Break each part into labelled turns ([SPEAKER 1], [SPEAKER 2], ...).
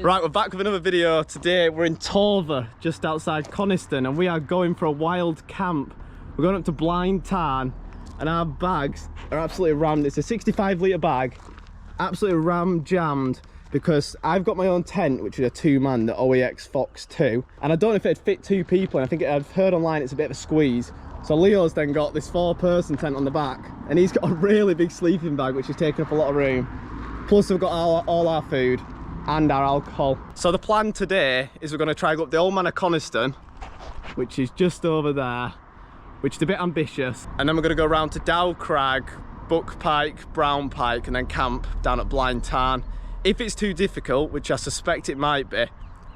[SPEAKER 1] Right, we're back with another video. Today we're in Torver, just outside Coniston, and we are going for a wild camp. We're going up to Blind Tarn, and our bags are absolutely rammed. It's a 65-litre bag, absolutely ram-jammed, because I've got my own tent, which is a two-man, the OEX Fox 2, and I don't know if it'd fit two people, and I think I've heard online it's a bit of a squeeze. So Leo's then got this 4-person tent on the back, and he's got a really big sleeping bag, which is taking up a lot of room. Plus we've got all our food and our alcohol. So the plan today is we're going to try and go up the Old Man of Coniston, which is just over there, which is a bit ambitious. And then we're going to go around to Dow Crag, Buck Pike, Brown Pike, and then camp down at Blind Tarn. If it's too difficult, which I suspect it might be,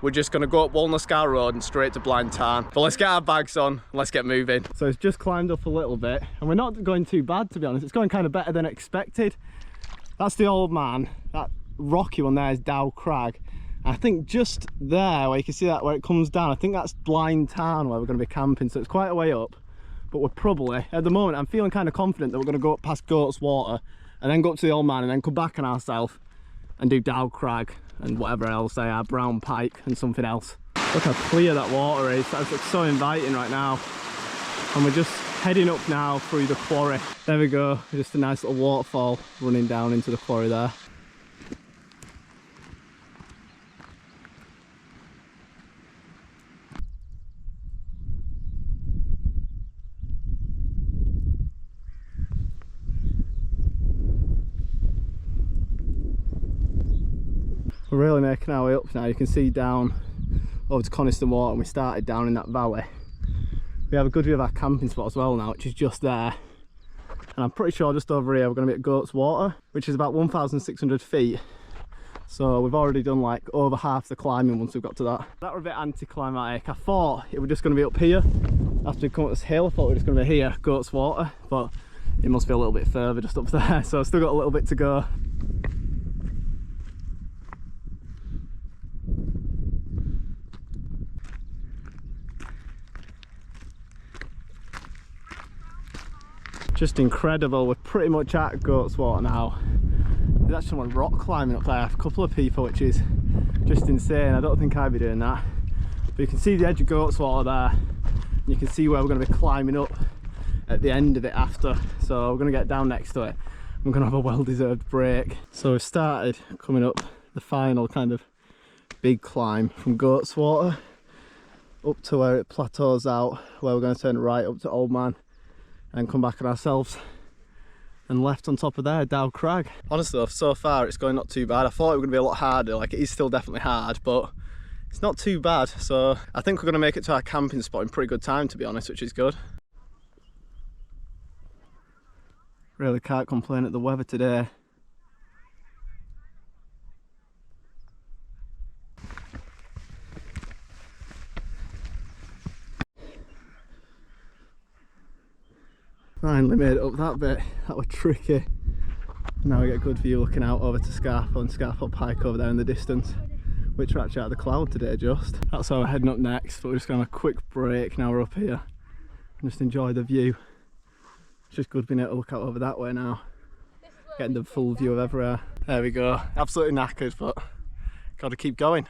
[SPEAKER 1] we're just going to go up Walnascar Road and straight to Blind Tarn. But let's get our bags on and let's get moving. So it's just climbed up a little bit, and we're not going too bad, to be honest. It's going kind of better than expected. That's the Old Man. That rocky one there is Dow Crag. I think just there where you can see that where it comes down, I think that's Blind Tarn where we're going to be camping, so it's quite a way up. But we're probably, at the moment, I'm feeling kind of confident that we're going to go up past Goat's Water and then go up to the Old Man and then come back on ourselves and do Dow Crag and whatever else they are, Brown Pike and something else. Look how clear that water is. That's so inviting right now. And we're just heading up now through the quarry. There we go, just a nice little waterfall running down into the quarry there. We're really making our way up now. You can see down over to Coniston Water, and we started down in that valley. We have a good view of our camping spot as well now, which is just there. And I'm pretty sure just over here we're going to be at Goat's Water, which is about 1,600 feet. So we've already done like over half the climbing once we've got to that. That were a bit anticlimactic. I thought it was just going to be up here. After we come up this hill, I thought it was just going to be here, Goat's Water. But it must be a little bit further just up there. So I've still got a little bit to go. Just incredible. We're pretty much at Goat's Water now. There's actually someone rock climbing up there, a couple of people, which is just insane. I don't think I'd be doing that. But you can see the edge of Goat's Water there, and you can see where we're going to be climbing up at the end of it after. So we're going to get down next to it. We're going to have a well-deserved break. So we've started coming up the final kind of big climb from Goat's Water up to where it plateaus out, where we're going to turn right up to Old Man and come back on ourselves, and left on top of there, Dow Crag. Honestly though, so far it's going not too bad. I thought it was going to be a lot harder. Like, it is still definitely hard, but it's not too bad. So I think we're going to make it to our camping spot in pretty good time, to be honest, which is good. Really can't complain at the weather today. Finally made it up that bit. That was tricky. Now we get a good view looking out over to Scarfo and Scarfo Pike over there in the distance, which are actually out of the cloud today just. That's how we're heading up next, but we're just going to have a quick break now we're up here and just enjoy the view. It's just good being able to look out over that way now, getting the full view of everywhere. There we go. Absolutely knackered, but got to keep going.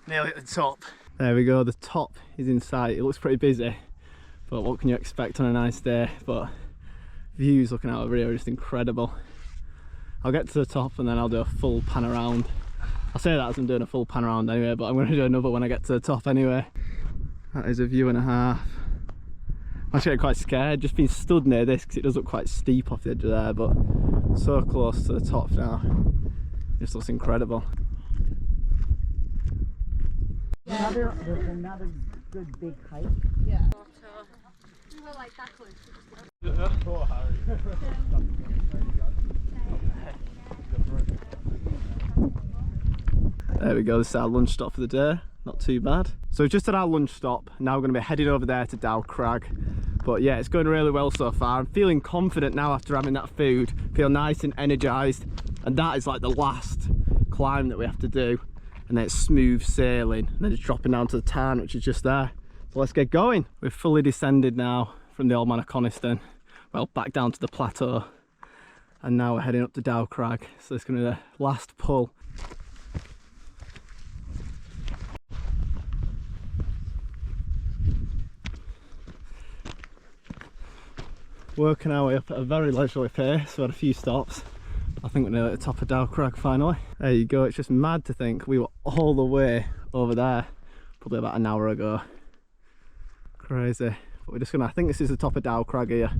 [SPEAKER 1] Nearly at the top. There we go, the top is in sight. It looks pretty busy, but what can you expect on a nice day? But views looking out over here are just incredible. I'll get to the top and then I'll do a full pan around. I'll say that as I'm doing a full pan around anyway, but I'm going to do another when I get to the top anyway. That is a view and a half. I'm actually getting quite scared just being stood near this, because it does look quite steep off the edge of there, but so close to the top now. It just looks incredible.
[SPEAKER 2] There's another good big hike. Yeah. We're like that close.
[SPEAKER 1] There we go, this is our lunch stop for the day. Not too bad. So we've just had our lunch stop. Now we're going to be heading over there to Dow Crag. But yeah, it's going really well so far. I'm feeling confident now after having that food. Feel nice and energized. And that is like the last climb that we have to do. And then it's smooth sailing. And then it's dropping down to the Tarn, which is just there. So let's get going. We've fully descended now from the Old Man of Coniston. Well, back down to the plateau. And now we're heading up to Dow Crag. So it's going to be the last pull. Working our way up at a very leisurely pace. We had a few stops. I think we're nearly at the top of Dow Crag finally. There you go. It's just mad to think we were all the way over there probably about an hour ago. Crazy. But we're just gonna, I think this is the top of Dow Crag here,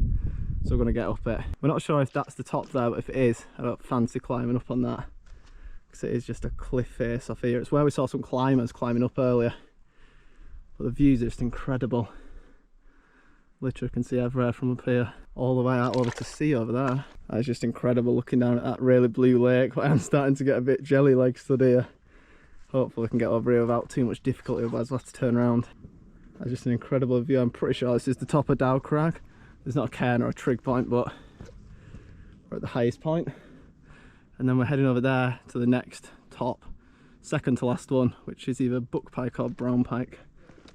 [SPEAKER 1] so we're gonna get up it. We're not sure if that's the top there, but if it is, I don't fancy climbing up on that because it is just a cliff face off here. It's where we saw some climbers climbing up earlier, but the views are just incredible. Literally can see everywhere from up here all the way out over to sea over there. That is just incredible, looking down at that really blue lake. But I'm starting to get a bit jelly like stood here. Hopefully we can get over here without too much difficulty, otherwise we'll have to turn around. That's just an incredible view. I'm pretty sure this is the top of Dow Crag. There's not a cairn or a trig point, but we're at the highest point. And then we're heading over there to the next top, second to last one, which is either Buck Pike or Brown Pike.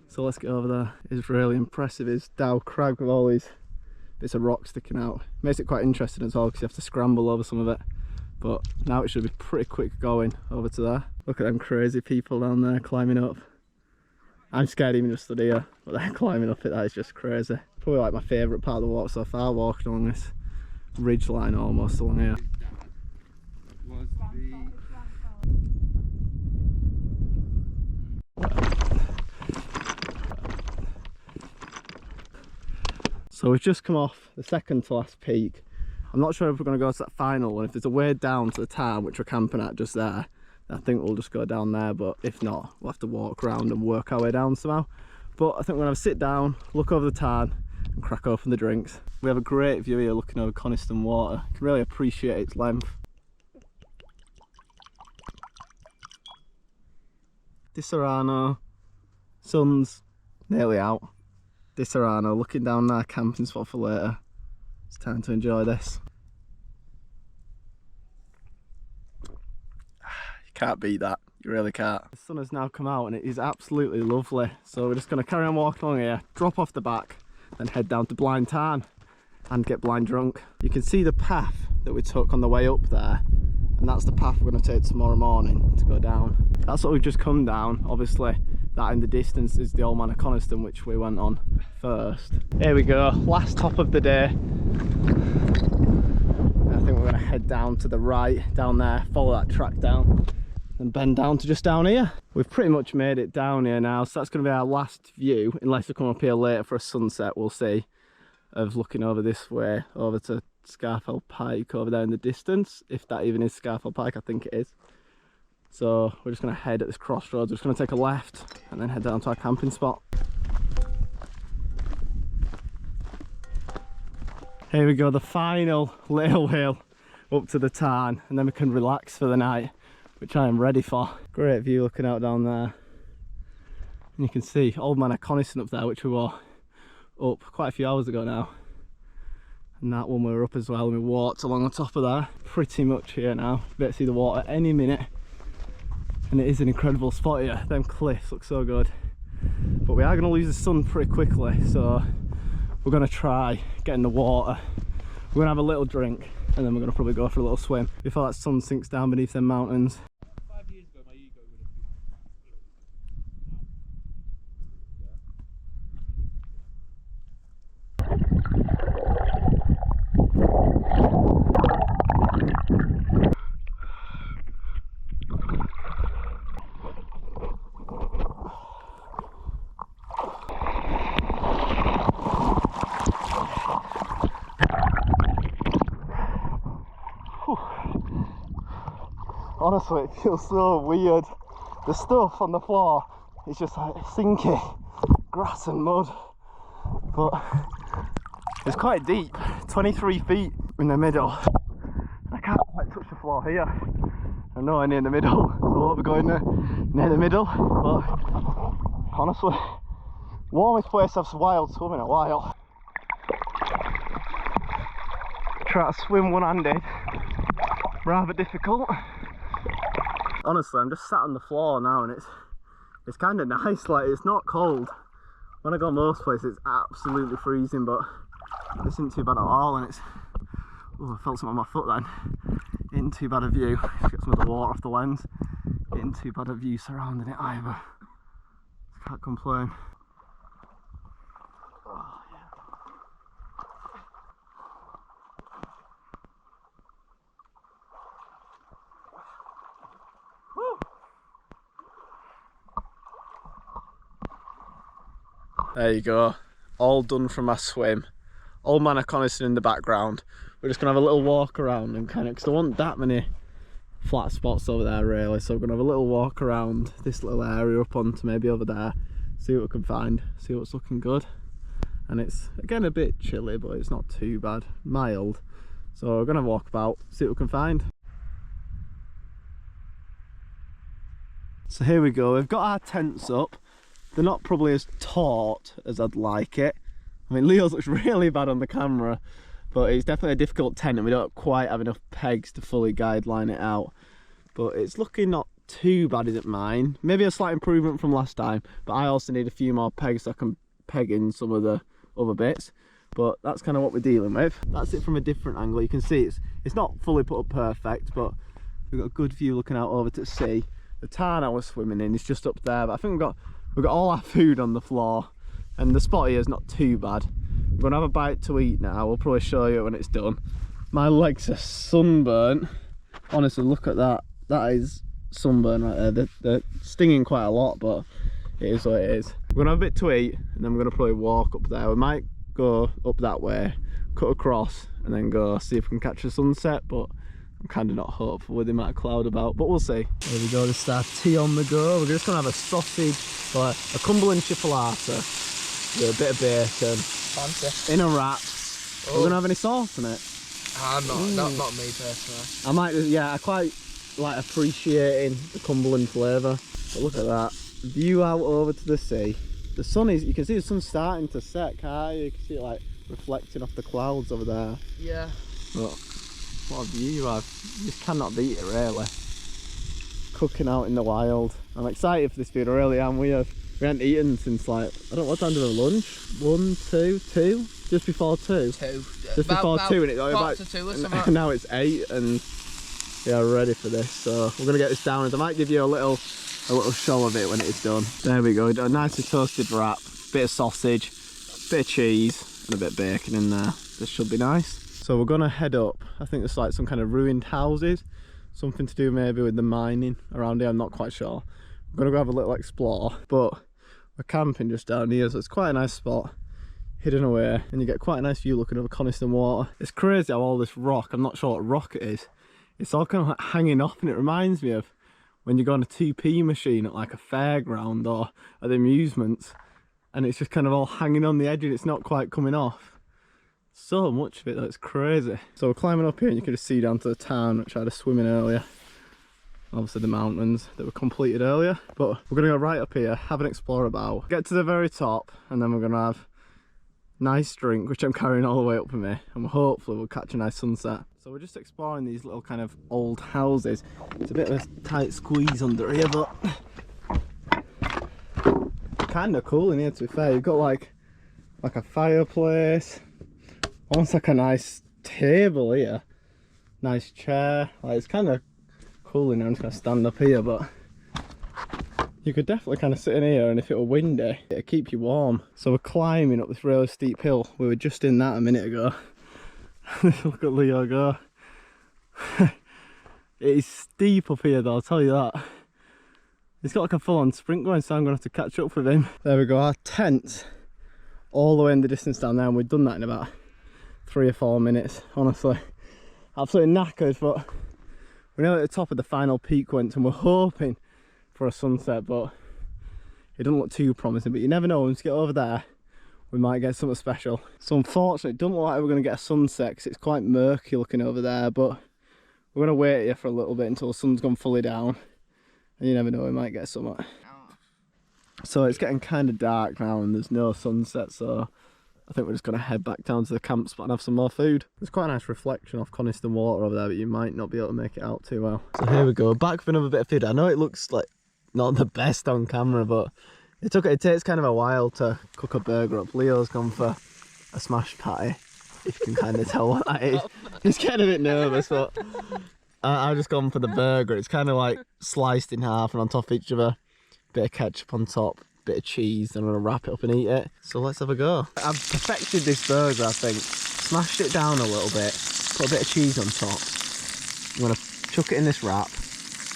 [SPEAKER 1] So let's get over there. It's really impressive. It's Dow Crag with all these bits of rock sticking out. Makes it quite interesting as well because you have to scramble over some of it. But now it should be pretty quick going over to there. Look at them crazy people down there climbing up. I'm scared even just stood here, but they're climbing up it. That is just crazy. Probably like my favourite part of the walk so far, walking along this ridge line almost along here. So we've just come off the second to last peak. I'm not sure if we're going to go to that final one. If there's a way down to the Tarn, which we're camping at just there, I think we'll just go down there, but if not, we'll have to walk around and work our way down somehow. But I think we're going to have a sit down, look over the Tarn and crack open the drinks. We have a great view here looking over Coniston water. You can really appreciate its length. Disaronno, sun's nearly out. Disaronno, looking down our camping spot for later. It's time to enjoy this. You can't beat that, you really can't. The sun has now come out and it is absolutely lovely. So we're just going to carry on walking along here, drop off the back, then head down to Blind Tarn and get blind drunk. You can see the path that we took on the way up there, and that's the path we're going to take tomorrow morning to go down. That's what we've just come down. Obviously that in the distance is the Old Man of Coniston, which we went on first. Here we go, last top of the day. I think we're going to head down to the right, down there, follow that track down and bend down to just down here. We've pretty much made it down here now, so that's going to be our last view, unless we come up here later for a sunset, we'll see, of looking over this way, over to Scarfell Pike over there in the distance, if that even is Scarfell Pike. I think it is. So we're just going to head at this crossroads. We're just going to take a left and then head down to our camping spot. Here we go, the final little hill up to the Tarn, and then we can relax for the night, which I am ready for. Great view looking out down there. And you can see Old Man of Coniston up there, which we were up quite a few hours ago now. And that one we were up as well, and we walked along the top of there. Pretty much here now. You better see the water any minute. And it is an incredible spot here. Them cliffs look so good. But we are going to lose the sun pretty quickly, so we're going to try get in the water. We're going to have a little drink, and then we're going to probably go for a little swim before that sun sinks down beneath them mountains.
[SPEAKER 3] 5 years ago, my ego would have
[SPEAKER 1] Honestly, it feels so weird. The stuff on the floor is just like sinky grass and mud, but it's quite deep, 23 feet in the middle. I can't quite touch the floor here. I'm nowhere near the middle, so I won't be going near the middle, but honestly, warmest place I've wild swum in a while. Try to swim one-handed. Rather difficult. Honestly, I'm just sat on the floor now and it's kind of nice, like it's not cold. When I go most places it's absolutely freezing, but this isn't too bad at all, and it's... Oh, I felt something on my foot then. Isn't too bad a view. Just get some of the water off the lens. Isn't too bad a view surrounding it either. Can't complain. Oh, yeah. Woo. There you go. All done from my swim. Old Man of Coniston in the background. We're just gonna have a little walk around and kind of, because there weren't that many flat spots over there really, so we're gonna have a little walk around this little area up onto maybe over there, see what we can find, see what's looking good. And it's again a bit chilly, but it's not too bad, mild, so we're gonna walk about, see what we can find. So here we go, we've got our tents up. They're not probably as taut as I'd like it. I mean, Leo's looks really bad on the camera, but it's definitely a difficult tent and we don't quite have enough pegs to fully guideline it out. But it's looking not too bad, isn't mine? Maybe a slight improvement from last time, but I also need a few more pegs so I can peg in some of the other bits. But that's kind of what we're dealing with. That's it from a different angle. You can see it's not fully put up perfect, but we've got a good view looking out over to sea. The tarn I was swimming in is just up there, but I think we've got all our food on the floor, and the spot here is not too bad. We're gonna have a bite to eat now. We'll probably show you when it's done. My legs are sunburnt. Honestly, look at that. That is sunburn right there. They're stinging quite a lot, but it is what it is. We're gonna have a bit to eat, and then we're gonna probably walk up there. We might go up that way, cut across, and then go see if we can catch a sunset, but I'm kind of not hopeful with the amount of cloud about, but we'll see. There we go, this is our tea on the go. We're just gonna have a sausage, or a Cumberland chipolata with a bit of bacon.
[SPEAKER 4] Fancy.
[SPEAKER 1] In a wrap.
[SPEAKER 4] Oh.
[SPEAKER 1] We're gonna have any sauce in it?
[SPEAKER 4] Not me personally.
[SPEAKER 1] I might, yeah, I quite like appreciating the Cumberland flavour. But look at that. View out over to the sea. The sun is, you can see the sun's starting to set, can't you? You can see it like reflecting off the clouds over there.
[SPEAKER 4] Yeah.
[SPEAKER 1] Look, what a view you have. You just cannot beat it really. Cooking out in the wild. I'm excited for this food, I really am. We hadn't eaten since like, I don't know what time did we lunch? 1, 2? Just before 2?
[SPEAKER 4] 2.
[SPEAKER 1] Just before 2 and it's
[SPEAKER 4] about 2 or something.
[SPEAKER 1] now it's 8 and yeah, we're ready for this. So we're gonna get this down, and I might give you a little show of it when it's done. There we go, a nicely toasted wrap, bit of sausage, bit of cheese and a bit of bacon in there. This should be nice. So we're gonna head up. I think there's like some kind of ruined houses, something to do maybe with the mining around here, I'm not quite sure. I'm gonna go have a little explore, but we're camping just down here, so it's quite a nice spot, hidden away, and you get quite a nice view looking over Coniston water. It's crazy how all this rock, I'm not sure what rock it is, it's all kind of like hanging off, and it reminds me of when you go on a 2p machine at like a fairground or at the amusements, and it's just kind of all hanging on the edge and it's not quite coming off. So much of it though, it's crazy. So we're climbing up here and you can just see down to the town, which I had a swim in earlier. Obviously the mountains that were completed earlier, but we're gonna go right up here, have an explore about, get to the very top, and then we're gonna have a nice drink, which I'm carrying all the way up with me, and hopefully we'll catch a nice sunset. So we're just exploring these little kind of old houses. It's a bit of a tight squeeze under here, but kind of cool in here, to be fair. You've got like a fireplace, almost like a nice table here, nice chair. Like, it's kind of cool in here. I'm just gonna stand up here, but you could definitely kind of sit in here, and if it were windy it'd keep you warm. So we're climbing up this really steep hill. We were just in that a minute ago. Look at Leo go. It is steep up here though, I'll tell you that. He's got like a full-on sprint going, so I'm gonna have to catch up with him. There we go, our tent all the way in the distance down there, and we've done that in about 3 or 4 minutes. Honestly, absolutely knackered, but we're nearly at the top of the final peak went, and we're hoping for a sunset, but it doesn't look too promising. But you never know, once you get over there we might get something special. So unfortunately it doesn't look like we're going to get a sunset because it's quite murky looking over there, but we're going to wait here for a little bit until the sun's gone fully down, and you never know, we might get something. So it's getting kind of dark now and there's no sunset, so I think we're just going to head back down to the camp spot and have some more food. There's quite a nice reflection off Coniston water over there, but you might not be able to make it out too well. So here we go, back for another bit of food. I know it looks like not the best on camera, but it takes kind of a while to cook a burger up. Leo's gone for a smashed patty, if you can kind of tell what that is. He's getting a bit nervous, but I've just gone for the burger. It's kind of like sliced in half and on top of each other, bit of ketchup on top, bit of cheese, then I'm gonna wrap it up and eat it. So let's have a go. I've perfected this burger, I think. Smashed it down a little bit, put a bit of cheese on top. I'm gonna chuck it in this wrap.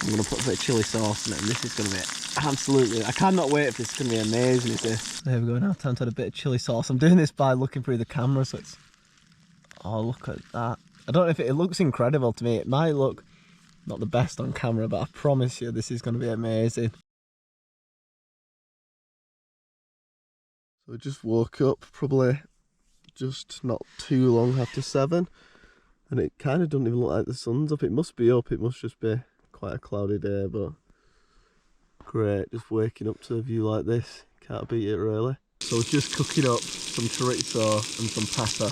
[SPEAKER 1] I'm gonna put a bit of chilli sauce in it, and this is gonna be absolutely, I cannot wait if this is gonna be amazing. Is this? There we go, now time to add a bit of chilli sauce. I'm doing this by looking through the camera, so it's, oh look at that. I don't know if it looks incredible to me. It might look not the best on camera, but I promise you this is gonna be amazing. So I just woke up, probably just not too long after 7, and it kind of doesn't even look like the sun's up. It must be up, it must just be quite a cloudy day, but great, just waking up to a view like this, can't beat it really. So just cooking up some chorizo and some pepper,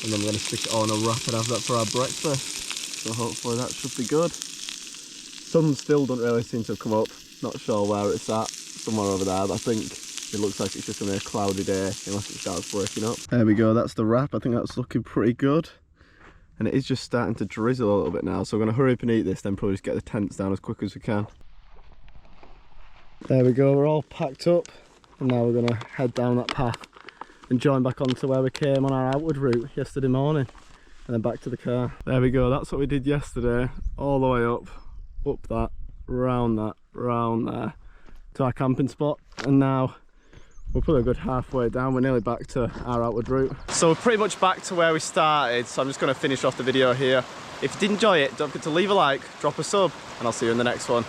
[SPEAKER 1] and then I'm going to stick it on a wrap and have that for our breakfast. So hopefully that should be good. Sun still doesn't really seem to have come up, not sure where it's at, somewhere over there, but I think it looks like it's just going to be a cloudy day unless it starts breaking up. There we go, that's the wrap. I think that's looking pretty good. And it is just starting to drizzle a little bit now, so we're going to hurry up and eat this, then probably just get the tents down as quick as we can. There we go, we're all packed up. And now we're going to head down that path and join back onto where we came on our outward route yesterday morning. And then back to the car. There we go, that's what we did yesterday. All the way up that, round there, to our camping spot. And now we're probably a good halfway down, we're nearly back to our outward route. So we're pretty much back to where we started, so I'm just going to finish off the video here. If you did enjoy it, don't forget to leave a like, drop a sub, and I'll see you in the next one.